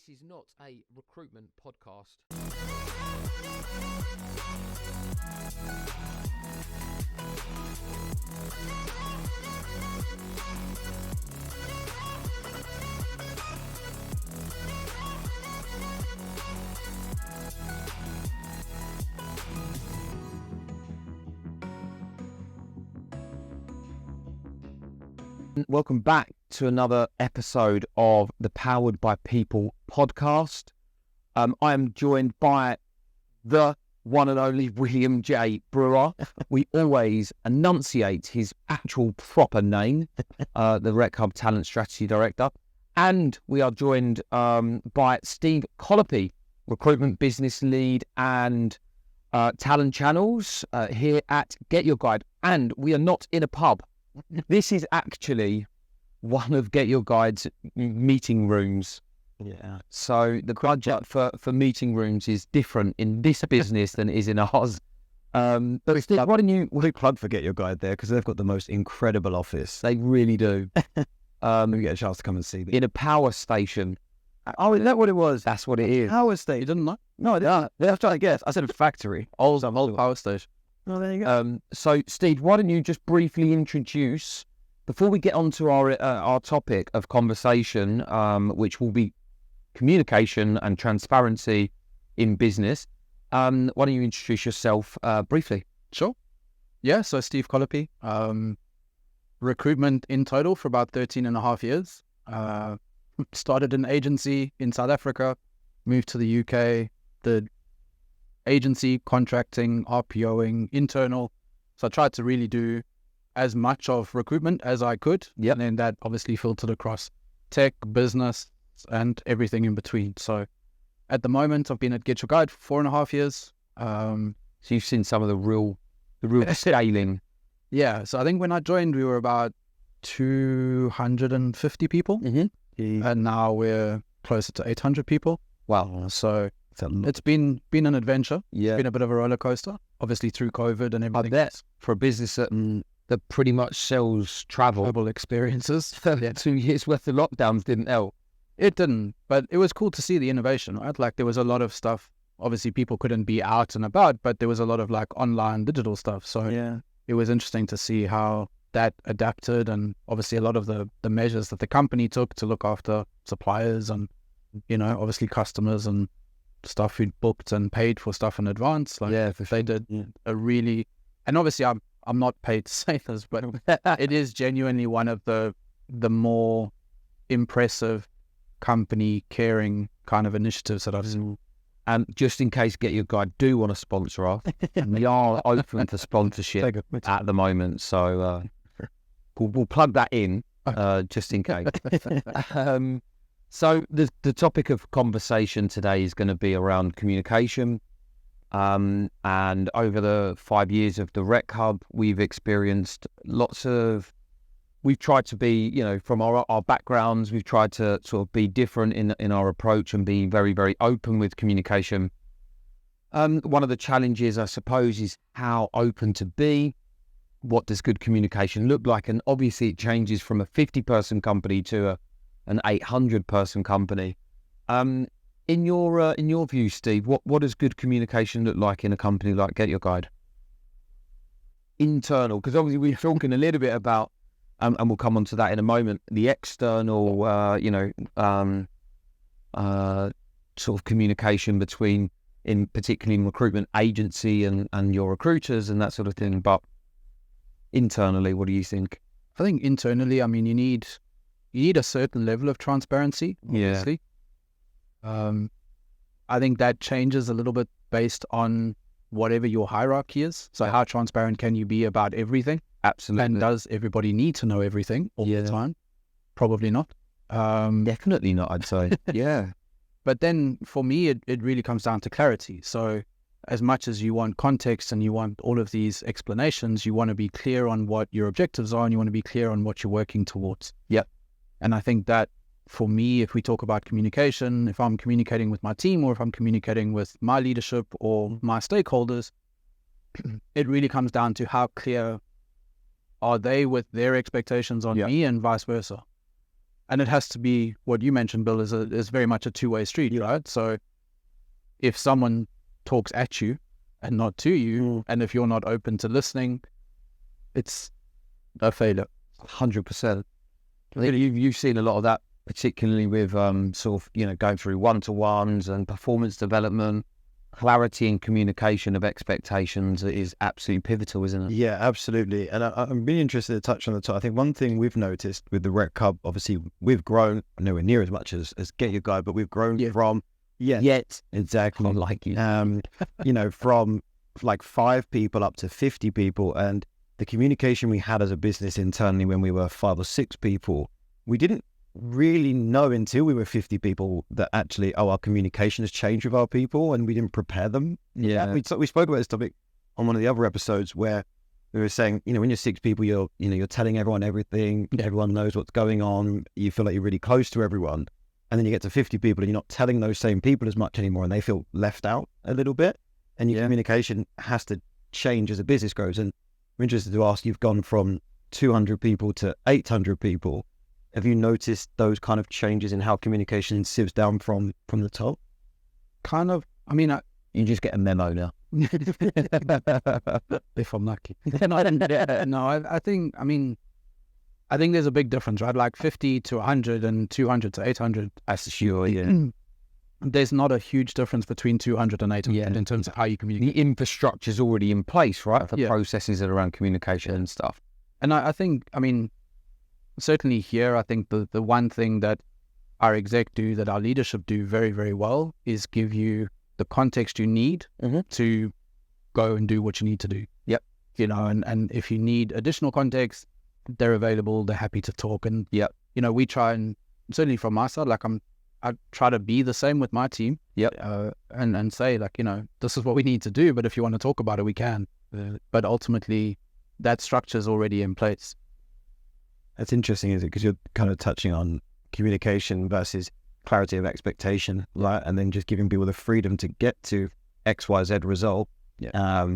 This is not a recruitment podcast. Welcome back to another episode of the Powered by People podcast. I am joined by the one and only William J. Brewer. We always enunciate his actual proper name, the Rec Hub Talent Strategy Director. And we are joined by Steve Collopy, Recruitment Business Lead and Talent Channels here at GetYourGuide. And we are not in a pub. This is actually one of GetYourGuide's meeting rooms. Yeah. So the budget for meeting rooms is different in this business than it is in ours. But Steve, why don't you... Big plug for GetYourGuide there, because they've got the most incredible office. They really do. We get a chance to come and see them. In a power station. Oh, is that what it was? That's what it is. Power station. You didn't know? No, I didn't. Yeah, I was trying to guess. I said a factory. Old power station. Oh, there you go. So, Steve, why don't you just briefly introduce, before we get on to our topic of conversation, which will be communication and transparency in business, why don't you introduce yourself briefly? Sure. Yeah, so Steve Collopy, recruitment in total for about 13 and a half years. Started an agency in South Africa, moved to the UK, did agency, contracting, RPOing, internal. So I tried to really do as much of recruitment as I could. Yep. And then that obviously filtered across tech, business, and everything in between. So at the moment, I've been at GetYourGuide for 4.5 years. So you've seen some of the real scaling. Yeah. So I think when I joined, we were about 250 people. Mm-hmm. And now we're closer to 800 people. Wow. So it's been an adventure. Yeah. It's been a bit of a roller coaster, obviously through COVID and everything. I bet for a business that pretty much sells travel. Global experiences. 2 years worth of lockdowns didn't help. It didn't, but it was cool to see the innovation, right? Like there was a lot of stuff. Obviously people couldn't be out and about, but there was a lot of like online digital stuff. So Yeah. it was interesting to see how that adapted, and obviously a lot of the measures that the company took to look after suppliers and, you know, obviously customers and stuff who'd booked and paid for stuff in advance. Like Yeah, for sure. they did a really, and obviously I'm not paid to say this, but it is genuinely one of the more impressive company caring kind of initiatives that I've seen. And just in case GetYourGuide do want to sponsor us, we are open for sponsorship at the moment. So we'll plug that in just in case. So the topic of conversation today is going to be around communication. And over the 5 years of the Rec Hub, we've experienced we've tried to be, you know, from our backgrounds, we've tried to sort of be different in our approach and be very, very open with communication. One of the challenges, I suppose, is how open to be. What does good communication look like? And obviously it changes from a 50-person company to an 800-person company. In your view, Steve, what does good communication look like in a company like GetYourGuide? Internal, because obviously we're talking a little bit about, and we'll come on to that in a moment, the external, sort of communication between, particularly in recruitment agency and your recruiters and that sort of thing. But internally, what do you think? I think internally, I mean, you need a certain level of transparency, obviously. I think that changes a little bit based on whatever your hierarchy is. So how transparent can you be about everything? Absolutely. And does everybody need to know everything all the time? Probably not. Definitely not, I'd say. Yeah. But then for me, it really comes down to clarity. So as much as you want context and you want all of these explanations, you want to be clear on what your objectives are and you want to be clear on what you're working towards. Yep. And I think that for me, if we talk about communication, if I'm communicating with my team or if I'm communicating with my leadership or my stakeholders, it really comes down to how clear are they with their expectations on me and vice versa. And it has to be what you mentioned, Bill, is very much a two-way street, right? So if someone talks at you and not to you, and if you're not open to listening, it's a failure. 100%. I think you've seen a lot of that, particularly with sort of, going through one-to-ones and performance development. Clarity and communication of expectations is absolutely pivotal, isn't it? Yeah, absolutely. And I'm really interested to touch on the top. I think one thing we've noticed with the Rec Hub, obviously we've grown nowhere near as much as Get Your Guide, but we've grown from exactly Like you. From like 5 people up to 50 people. And the communication we had as a business internally when we were 5 or 6 people, we didn't really know until we were 50 people that actually, our communication has changed with our people, and we didn't prepare them. Yeah. We spoke about this topic on one of the other episodes where we were saying, when you're 6 people, you're telling everyone everything. Everyone knows what's going on. You feel like you're really close to everyone. And then you get to 50 people and you're not telling those same people as much anymore, and they feel left out a little bit. And your communication has to change as a business grows. And I'm interested to ask, you've gone from 200 people to 800 people. Have you noticed those kind of changes in how communication sieves down from the top? Kind of. I mean, You just get a memo now. if I'm lucky. No, I think there's a big difference, right? Like 50 to 100 and 200 to 800. That's sure, yeah. There's not a huge difference between 200 and 800 in terms of how you communicate. The infrastructure's already in place, right? For processes that are around communication and stuff. And I think, certainly here, I think the one thing that our exec do, that our leadership do very, very well, is give you the context you need to go and do what you need to do. Yep. And if you need additional context, they're available, they're happy to talk. And, we try, and certainly from my side, I try to be the same with my team. Yep. And say, this is what we need to do, but if you want to talk about it, we can. But ultimately, that structure is already in place. That's interesting, is it? Because you're kind of touching on communication versus clarity of expectation, right? And then just giving people the freedom to get to X, Y, Z result. Yeah.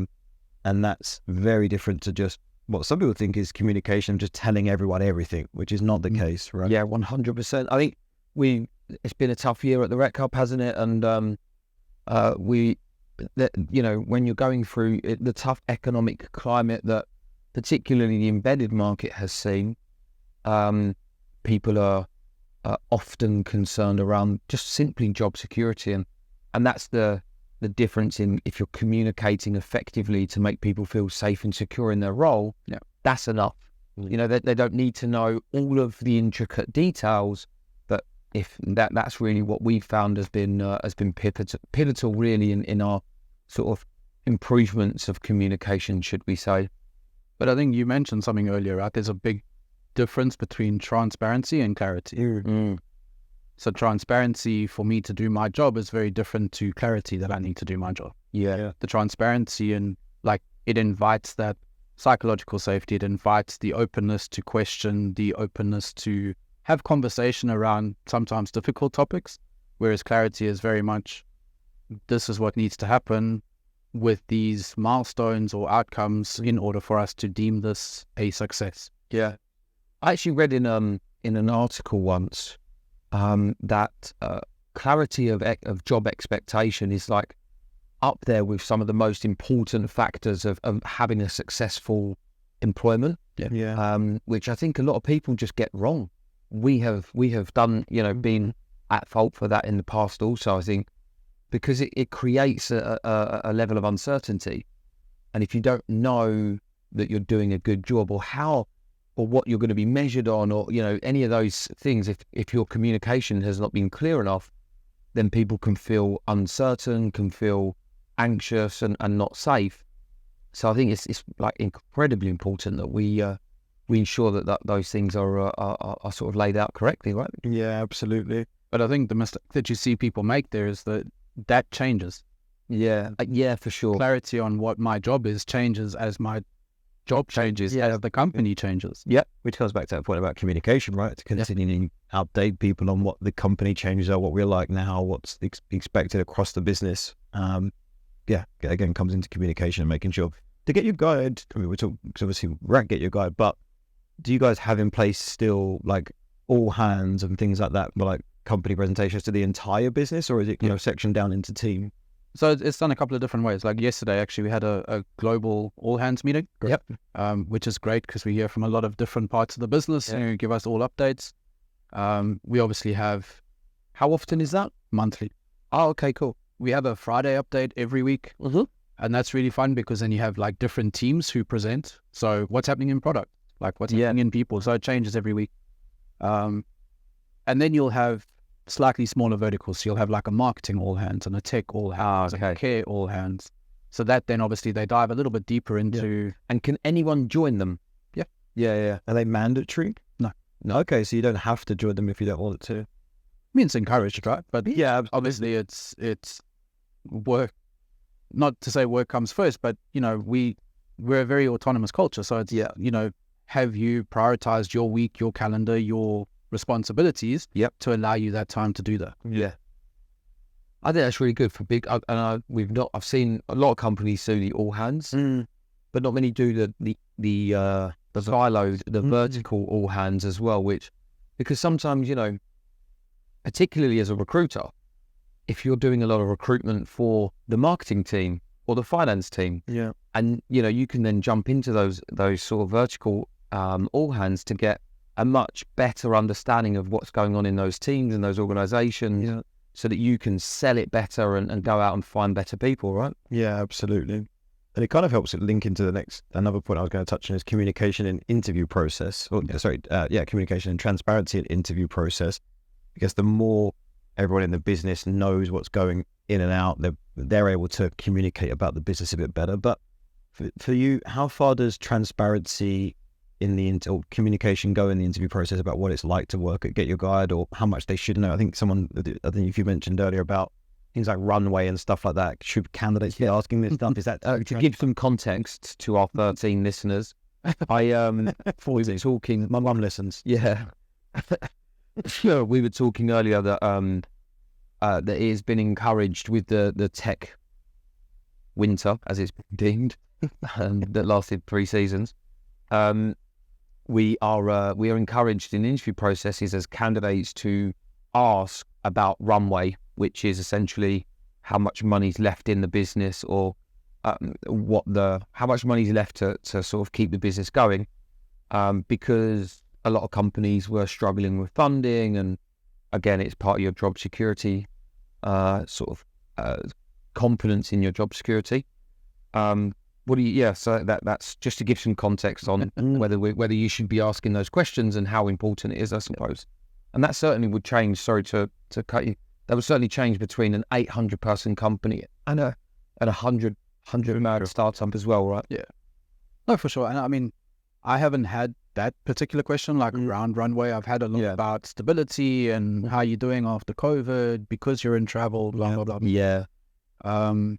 And that's very different to just what some people think is communication, just telling everyone everything, which is not the case, right? Yeah, 100%. I think it's been a tough year at the Rec Hub, hasn't it? And when you're going through the tough economic climate that particularly the embedded market has seen, people are often concerned around just simply job security, and that's the difference in if you're communicating effectively to make people feel safe and secure in their role. That's enough. They don't need to know all of the intricate details, but if that's really what we've found has been pivotal really in our sort of improvements of communication, should we say. But I think you mentioned something earlier, right? There's a big difference between transparency and clarity. So transparency for me to do my job is very different to clarity that I need to do my job. Yeah. The transparency, and it invites that psychological safety. It invites the openness to question, the openness to have conversation around sometimes difficult topics, whereas clarity is very much, this is what needs to happen with these milestones or outcomes in order for us to deem this a success. Yeah. I actually read in an article once that clarity of job expectation is up there with some of the most important factors of having a successful employment. Which I think a lot of people just get wrong. We have done, been at fault for that in the past also, I think, because it creates a level of uncertainty. And if you don't know that you're doing a good job, or what you're going to be measured on, or any of those things, if your communication has not been clear enough, then people can feel uncertain, can feel anxious and not safe. So I think it's incredibly important that we ensure that those things are sort of laid out correctly, right? Yeah, absolutely. But I think the mistake that you see people make there is that changes. Yeah, for sure. Clarity on what my job is changes as my job changes, as the company changes. Yeah, which comes back to that point about communication, right? To continuing to update people on what the company changes are, what we're like now, what's expected across the business. Again, comes into communication and making sure to get your guide. I mean, we're talking, obviously, we're at Get Your Guide, but do you guys have in place still all hands and things like that, but like company presentations to the entire business, or is it, sectioned down into team? So it's done a couple of different ways. Like yesterday, actually, we had a global all hands meeting. Yep. Which is great because we hear from a lot of different parts of the business who give us all updates. We obviously have, how often is that? Monthly. Oh, okay, cool. We have a Friday update every week. And that's really fun because then you have like different teams who present. So what's happening in product, like what's happening in people. So it changes every week. And then you'll have slightly smaller verticals. So you'll have like a marketing all hands and a tech all hands, and a care all hands. So that then obviously they dive a little bit deeper into. And can anyone join them? Yeah. Are they mandatory? No. Okay, so you don't have to join them if you don't want to. I mean, it's encouraged, right? But yeah, obviously it's work. Not to say work comes first, but we're a very autonomous culture. So it's have you prioritized your week, your calendar, your responsibilities to allow you that time to do that? Yeah, I think that's really good for big. And I've seen a lot of companies do the all hands, but not many do the siloed, the vertical all hands as well. Because sometimes particularly as a recruiter, if you're doing a lot of recruitment for the marketing team or the finance team, and you can then jump into those sort of vertical all hands to get a much better understanding of what's going on in those teams and those organizations, so that you can sell it better and go out and find better people, right? Yeah, absolutely. And it kind of helps it link into another point I was going to touch on is communication and interview process. Communication and transparency and interview process. Because the more everyone in the business knows what's going in and out, they're able to communicate about the business a bit better. But for you, how far does transparency or communication go in the interview process about what it's like to work at GetYourGuide, or how much they should know? I think if you mentioned earlier about things like runway and stuff like that, should candidates be asking this stuff? Is that to give some context to our 13 listeners? I 40 talking. My mum listens. Yeah. We were talking earlier that that it has been encouraged with the tech winter, as it's been deemed, that lasted 3 seasons. We are encouraged in interview processes as candidates to ask about runway, which is essentially how much money's left in the business, or how much money's left to sort of keep the business going, because a lot of companies were struggling with funding, and again, it's part of your job security, confidence in your job security. So that's just to give some context on whether you should be asking those questions and how important it is, I suppose. And that certainly would change. Sorry to cut you. That would certainly change between an 800-person company and a 100-man startup as well, right? Yeah. No, for sure. And I mean, I haven't had that particular question like around runway. I've had a lot about stability and how you're doing after COVID because you're in travel, blah, blah, blah. Yeah. And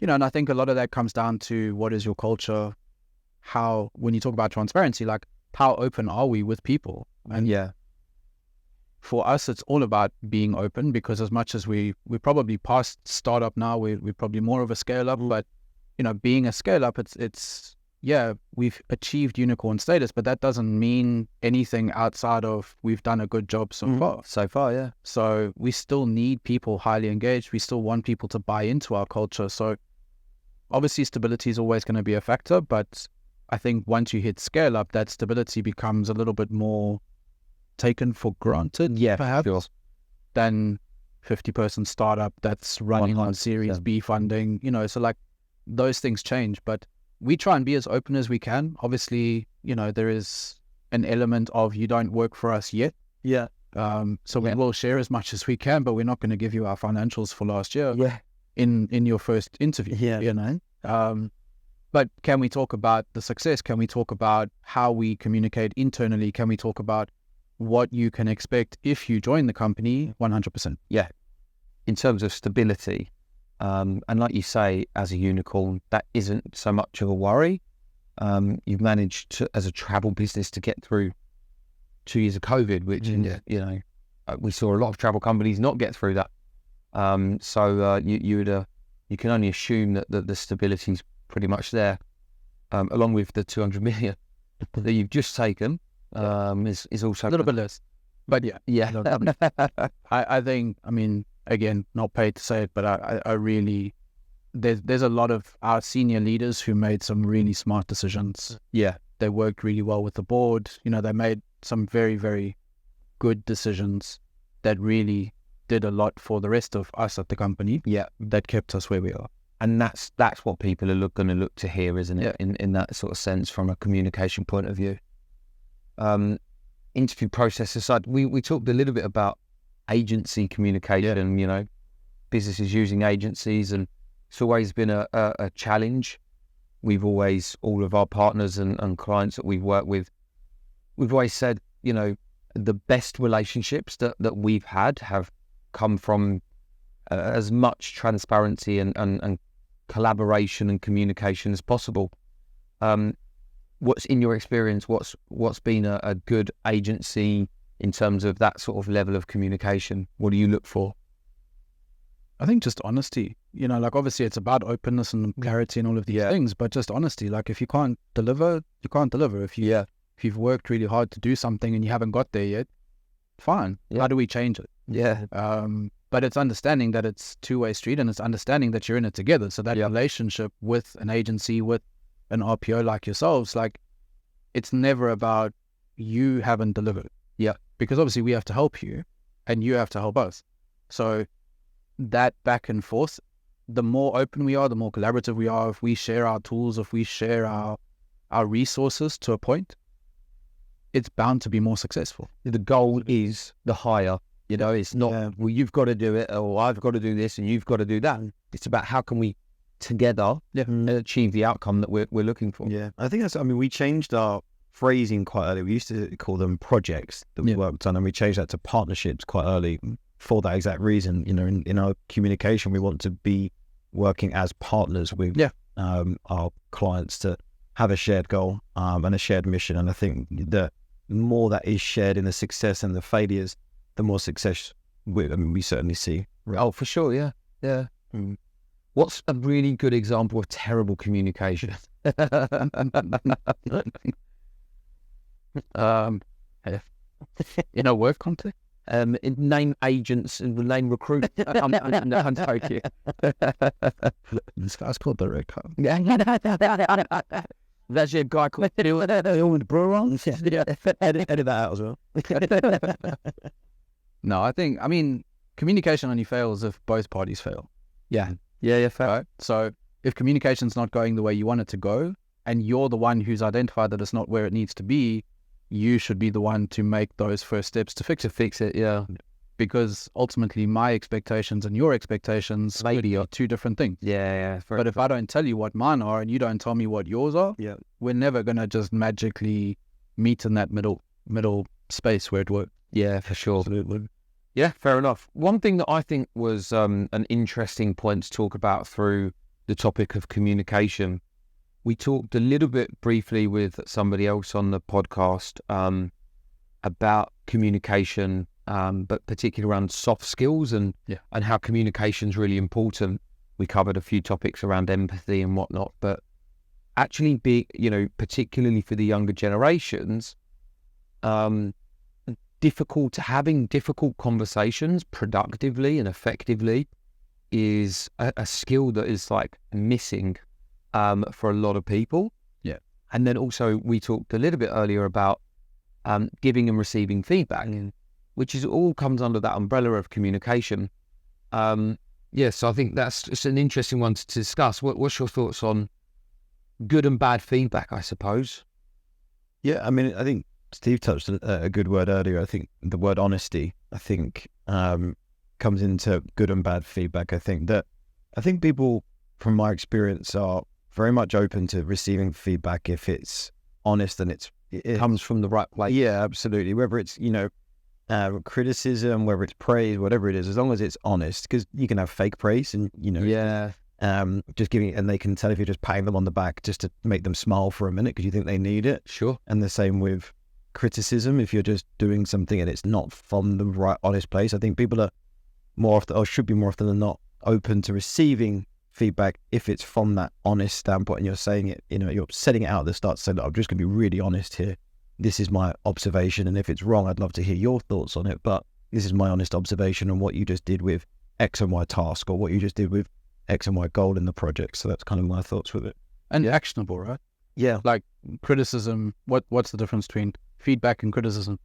I think a lot of that comes down to what is your culture, when you talk about transparency, like how open are we with people? And for us, it's all about being open, because as much as we're probably past startup now, we're probably more of a scale up, but being a scale up, it's we've achieved unicorn status, but that doesn't mean anything outside of we've done a good job so far. So far, yeah. So we still need people highly engaged. We still want people to buy into our culture. So obviously stability is always going to be a factor, but I think once you hit scale up, that stability becomes a little bit more taken for granted, perhaps, sure, than 50-person startup that's running on Series B funding, so like those things change. But we try and be as open as we can. Obviously, there is an element of you don't work for us yet. Yeah. So we will share as much as we can, but we're not going to give you our financials for last year in your first interview. Yeah. But can we talk about the success? Can we talk about how we communicate internally? Can we talk about what you can expect if you join the company? 100%. Yeah. In terms of stability, and like you say, as a unicorn, that isn't so much of a worry. You've managed to, as a travel business, to get through 2 years of COVID, which we saw a lot of travel companies not get through that. You can only assume that the stability is pretty much there, along with the 200 million that you've just taken. Is also a little bit less. But yeah, Yeah. look, I think, I mean, again, not paid to say it, but I really, there's a lot of our senior leaders who made some really smart decisions. Yeah. They worked really well with the board. You know, they made some very, very good decisions that really did a lot for the rest of us at the company. Yeah. That kept us where we are. And that's what people are going to look to hear, isn't it? Yeah. In that sort of sense, from a communication point of view. Interview process aside, we talked a little bit about agency communication. You know, businesses using agencies, and it's always been a challenge. We've always, all of our partners and clients that we've worked with, we've always said, you know, the best relationships that we've had have come from as much transparency and collaboration and communication as possible. What's in your experience? What's been a good agency in terms of that sort of level of communication? What do you look for? I think just honesty. You know, like obviously it's about openness and clarity and all of these things, but just honesty. Like if you can't deliver, you can't deliver. If you've worked really hard to do something and you haven't got there yet, fine. How do we change it? Yeah. But it's understanding that it's two-way street, and it's understanding that you're in it together. So that relationship with an agency, with an RPO like yourselves, like it's never about you haven't delivered. Yeah. Because obviously we have to help you and you have to help us. So that back and forth, the more open we are, the more collaborative we are. If we share our tools, if we share our resources to a point, it's bound to be more successful. The goal is the higher. You know, it's not, well, you've got to do it, or I've got to do this, and you've got to do that. It's about how can we together achieve the outcome that we're looking for. Yeah, I think that's, I mean, we changed our phrasing quite early. We used to call them projects that we worked on, and we changed that to partnerships quite early for that exact reason. You know, in our communication, we want to be working as partners with our clients to have a shared goal and a shared mission. And I think the more that is shared in the success and the failures, the more success we certainly see. Right? Oh, for sure, yeah. What's a really good example of terrible communication? In a work context? Name agents and name recruiters. I'm joking. This guy's called the Red Cup. There's a guy called Edit that out as well. No, I mean, communication only fails if both parties fail. Yeah, fair. Right? So if communication's not going the way you want it to go, and you're the one who's identified that it's not where it needs to be, you should be the one to make those first steps to fix it. Yeah. Because ultimately my expectations and your expectations maybe are two different things. Yeah. But if I don't tell you what mine are and you don't tell me what yours are, we're never going to just magically meet in that middle space where it works. Yeah, for sure. Absolutely. Yeah, fair enough. One thing that I think was an interesting point to talk about through the topic of communication, we talked a little bit briefly with somebody else on the podcast about communication, but particularly around soft skills and how communication is really important. We covered a few topics around empathy and whatnot, but actually particularly for the younger generations, having difficult conversations productively and effectively is a skill that is like missing for a lot of people. Yeah. And then also we talked a little bit earlier about giving and receiving feedback, which is all comes under that umbrella of communication. So I think it's an interesting one to discuss. What's your thoughts on good and bad feedback, I suppose? Yeah, I mean, I think Steve touched a good word earlier. I think the word honesty, comes into good and bad feedback. I think people, from my experience, are very much open to receiving feedback if it's honest and it comes from the right place. Yeah, absolutely. Whether it's, criticism, whether it's praise, whatever it is, as long as it's honest, because you can have fake praise and, just giving, and they can tell if you're just patting them on the back just to make them smile for a minute because you think they need it. Sure. And the same with criticism. If you're just doing something and it's not from the right honest place, I think people are more often, or should be more often than not, open to receiving feedback if it's from that honest standpoint and you're saying it, you're setting it out at the start, saying, I'm just going to be really honest here. this is my observation, and if it's wrong, I'd love to hear your thoughts on it, but this is my honest observation on what you just did with X and Y task, or what you just did with X and Y goal in the project. So that's kind of my thoughts with it. And actionable, right? Yeah. Like criticism, what's the difference between feedback and criticism?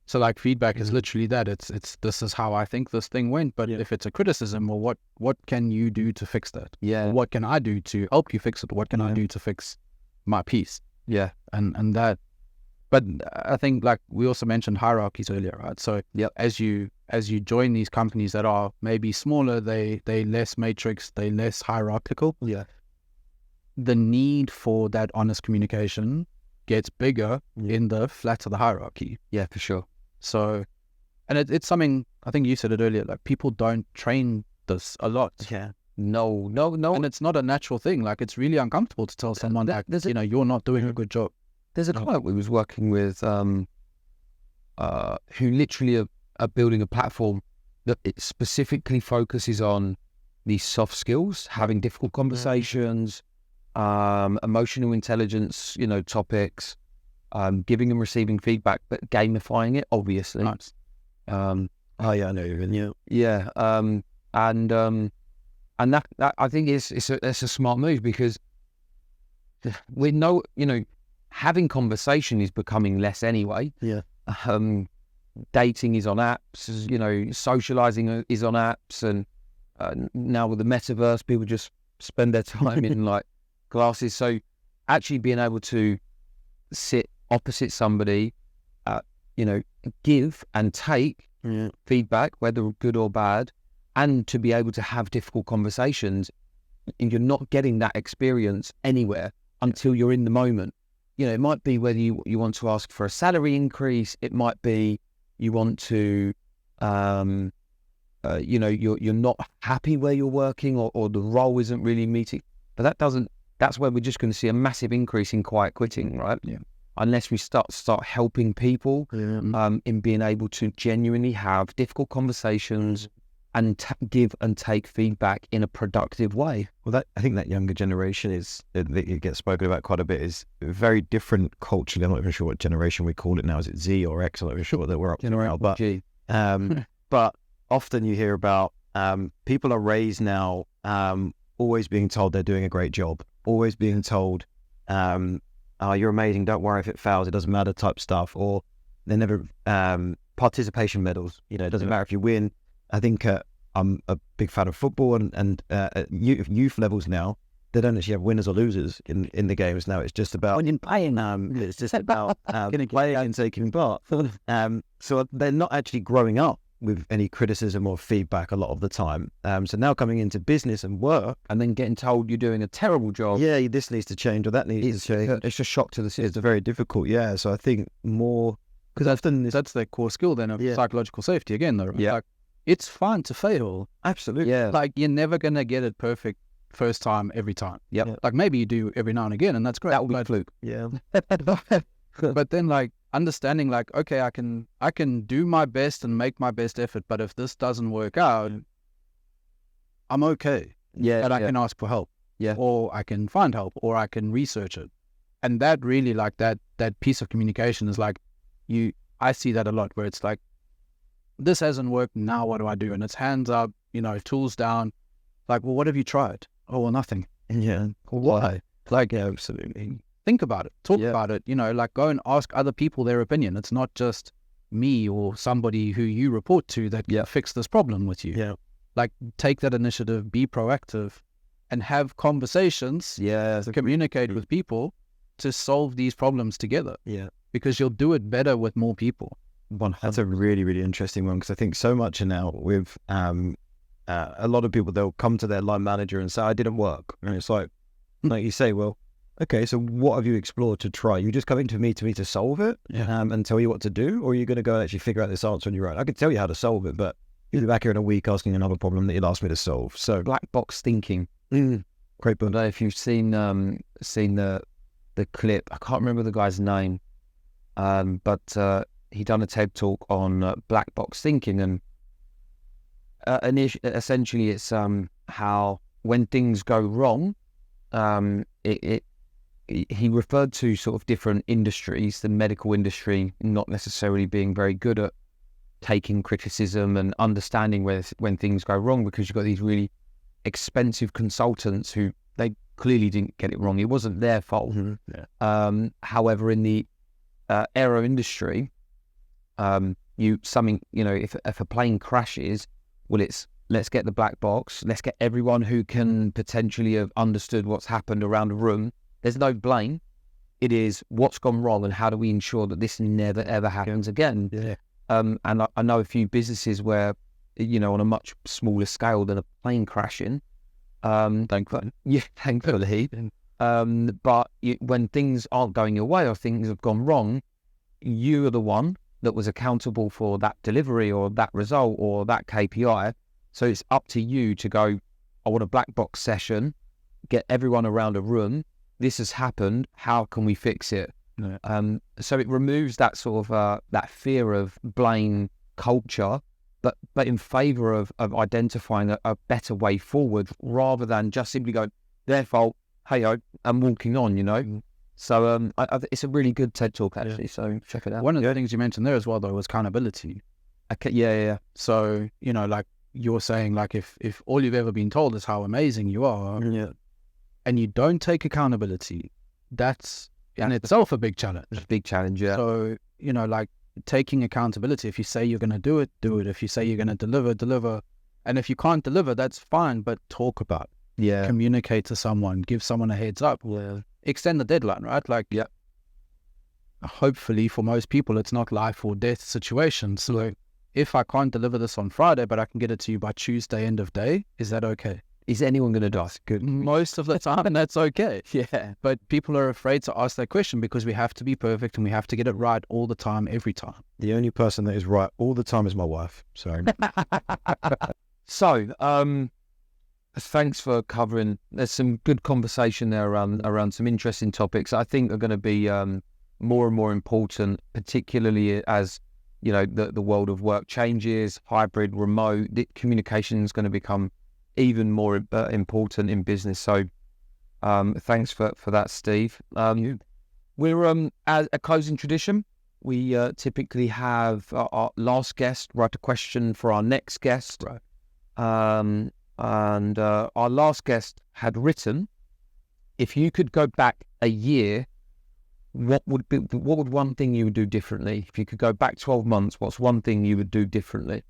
So like feedback is literally that. It's this is how I think this thing went. But if it's a criticism, well, what can you do to fix that? Yeah. Or what can I do to help you fix it? What can I do to fix my piece? Yeah. And that. But I think, like we also mentioned hierarchies earlier, right? So as you join these companies that are maybe smaller, they less matrix, they less hierarchical. Yeah. The need for that honest communication gets bigger in the flatter the hierarchy. Yeah, for sure. So, and it's something, I think you said it earlier, like people don't train this a lot. Yeah. No. And it's not a natural thing. Like it's really uncomfortable to tell someone you're not doing a good job. There's a client we was working with who literally are building a platform that it specifically focuses on these soft skills, having difficult conversations, emotional intelligence, topics, giving and receiving feedback, but gamifying it, obviously. Nice. Oh yeah, I know you mean. Yeah. Yeah. And that I think it's a smart move, because we know, having conversation is becoming less anyway. Yeah. Dating is on apps, socializing is on apps, and now with the metaverse, people just spend their time in like classes. So actually being able to sit opposite somebody, give and take feedback, whether good or bad, and to be able to have difficult conversations, and you're not getting that experience anywhere until you're in the moment. It might be whether you want to ask for a salary increase. It might be you want to, you're not happy where you're working, or the role isn't really meeting. But that's where we're just going to see a massive increase in quiet quitting, right? Yeah. Unless we start helping people in being able to genuinely have difficult conversations and give and take feedback in a productive way. Well, I think that younger generation it gets spoken about quite a bit, is very different culturally. I'm not even sure what generation we call it now. Is it Z or X? I'm not even sure that we're up to now. But G. But often you hear about people are raised now always being told they're doing a great job, always being told, "Oh, you're amazing. Don't worry if it fails. It doesn't matter," type stuff. Or they're never participation medals. It doesn't matter if you win. I think I'm a big fan of football, and at youth levels now, they don't actually have winners or losers in the games now. It's just about playing. It's just about playing and taking part. So they're not actually growing up with any criticism or feedback a lot of the time. So now coming into business and work, and then getting told you're doing a terrible job. Yeah, this needs to change or that needs to change. It's a shock to the system. It's very difficult. Yeah, so I think more, because often that's their core skill then of psychological safety again, though. Right? Yeah. Like, it's fine to fail. Absolutely. Yeah. Like you're never gonna get it perfect first time every time. Yep. Yeah. Like maybe you do every now and again, and that's great. That will be a fluke. Yeah. But then like understanding like, okay, I can do my best and make my best effort, but if this doesn't work out, I'm okay. Yeah. And I can ask for help. Yeah. Or I can find help, or I can research it. And that really, like that piece of communication is like, I see that a lot, where it's like, this hasn't worked, now what do I do? And it's hands up, tools down. Like, well, what have you tried? Oh, well, nothing. Yeah. Why? Like, Yeah, absolutely. think about it, talk about it, like go and ask other people their opinion. It's not just me or somebody who you report to that can fix this problem with you. Yeah. Like, take that initiative, be proactive, and have conversations, communicate with people to solve these problems together. Yeah. Because you'll do it better with more people. That's a really, really interesting one, because I think so much now with a lot of people, they'll come to their line manager and say, "I didn't work," and it's like you say, well, okay, so what have you explored to try? You just coming to me to solve it and tell you what to do, or are you going to go and actually figure out this answer on your own? I could tell you how to solve it, but you'll be back here in a week asking another problem that you'd asked me to solve. So Black box thinking. Great book. I don't know if you've seen the clip. I can't remember the guy's name, but he done a TED talk on black box thinking, and essentially it's how when things go wrong, it he referred to sort of different industries, the medical industry not necessarily being very good at taking criticism and understanding when things go wrong, because you've got these really expensive consultants who they clearly didn't get it wrong. It wasn't their fault. However, in the aero industry, if a plane crashes, well, let's get the black box. Let's get everyone who can potentially have understood what's happened around a room. There's no blame. It is what's gone wrong and how do we ensure that this never, ever happens again. Yeah. And I know a few businesses where, on a much smaller scale than a plane crashing. Thankfully. Yeah, thankfully. But when things aren't going your way or things have gone wrong, you are the one that was accountable for that delivery or that result or that KPI. So it's up to you to go, I want a black box session, get everyone around a room. This has happened. How can we fix it? Yeah. So it removes that sort of that fear of blame culture, but in favour of identifying a better way forward rather than just simply go, their fault, hey-ho, and walking on, So it's a really good TED Talk, actually, so check it out. One of the things you mentioned there as well, though, was accountability. Okay, yeah. So, like you're saying, like if all you've ever been told is how amazing you are, and you don't take accountability, that's in itself a big challenge. It's a big challenge, yeah. So, like taking accountability, if you say you're going to do it, do it. If you say you're going to deliver. And if you can't deliver, that's fine, but talk about it. Yeah. Communicate to someone, give someone a heads up. Yeah. Extend the deadline, right? Like, yeah. Hopefully for most people, it's not life or death situation. So if I can't deliver this on Friday, but I can get it to you by Tuesday, end of day, is that okay? Is anyone going to die? Good. Most of the time, that's okay. Yeah. But people are afraid to ask that question because we have to be perfect and we have to get it right all the time, every time. The only person that is right all the time is my wife. So, thanks for covering. There's some good conversation there around some interesting topics I think are going to be more and more important, particularly as the world of work changes, hybrid, remote. The communication is going to become even more important in business. So thanks for that, Steve. We're as a closing tradition, we typically have our last guest write a question for our next guest. Right. And our last guest had written, if you could go back a year, what would one thing you would do differently? If you could go back 12 months, what's one thing you would do differently?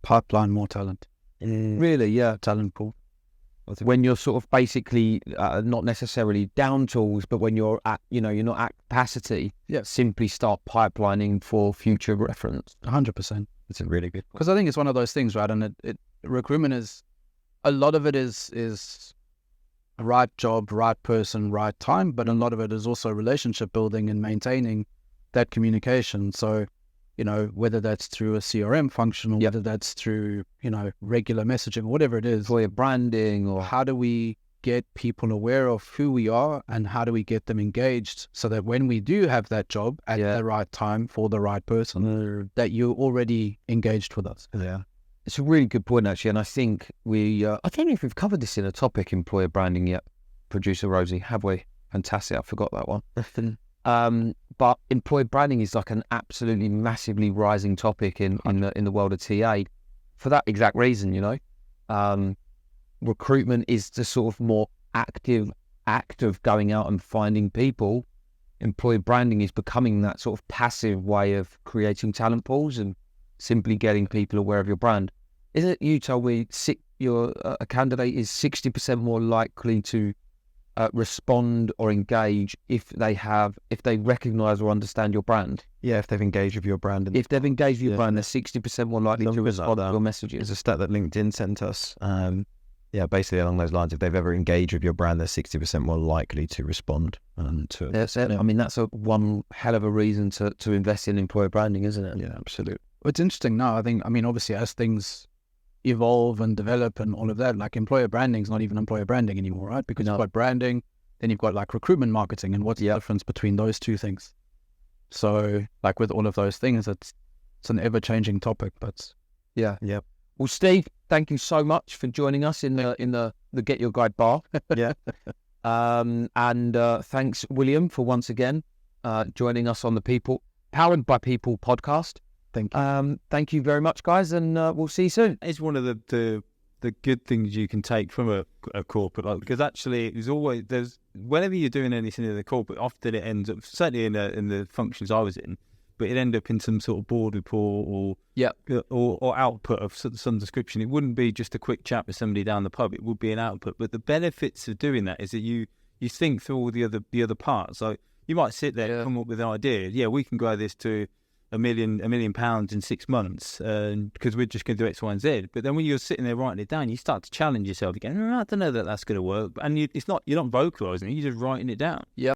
Pipeline more talent. Really, yeah. Talent pool. When you're sort of basically not necessarily down tools, but when you're at, you're not at capacity, simply start pipelining for future reference. 100%. it's a really good point. Because I think it's one of those things, right? And recruitment is, a lot of it is right job, right person, right time, but a lot of it is also relationship building and maintaining that communication. So, whether that's through a CRM function or whether that's through, regular messaging, whatever it is. Employer branding, or how do we get people aware of who we are and how do we get them engaged so that when we do have that job at the right time for the right person, that you're already engaged with us. Yeah. It's a really good point, actually. And I think I don't know if we've covered this in a topic, employer branding, yet. Producer Rosie, have we? Fantastic. I forgot that one. But employer branding is like an absolutely massively rising topic in the world of TA for that exact reason, Recruitment is the sort of more active act of going out and finding people. Employer branding is becoming that sort of passive way of creating talent pools and simply getting people aware of your brand. Isn't it you told me a candidate is 60% more likely to respond or engage if they recognize or understand your brand? Yeah, if they've engaged with your brand. If they've engaged with your brand, they're 60% more likely to respond to your messages. There's a stat that LinkedIn sent us. Basically along those lines. If they've ever engaged with your brand, they're 60% more likely to respond to it. That's it. I mean, that's one hell of a reason to invest in employer branding, isn't it? Yeah, absolutely. It's interesting now. Obviously, as things evolve and develop and all of that, like employer branding is not even employer branding anymore, right? Because you've got branding, then you've got like recruitment marketing, and what's the difference between those two things? So, like with all of those things, it's an ever-changing topic. But yeah. Well, Steve, thank you so much for joining us in the Get Your Guide bar. Yeah. And thanks, William, for once again joining us on the Powered by People podcast. Thank you. Thank you very much, guys, and we'll see you soon. It's one of the good things you can take from a corporate, because actually whenever you're doing anything in the corporate, often it ends up, certainly in the functions I was in, but it ended up in some sort of board report or output of some description. It wouldn't be just a quick chat with somebody down the pub. It would be an output. But the benefits of doing that is that you think through all the other parts. So you might sit there and come up with an idea. Yeah, we can grow this to £1 million in 6 months because we're just going to do X, Y, and Z. But then when you're sitting there writing it down, you start to challenge yourself again. I don't know that that's going to work. And you're not vocalising it, you're just writing it down. Yeah.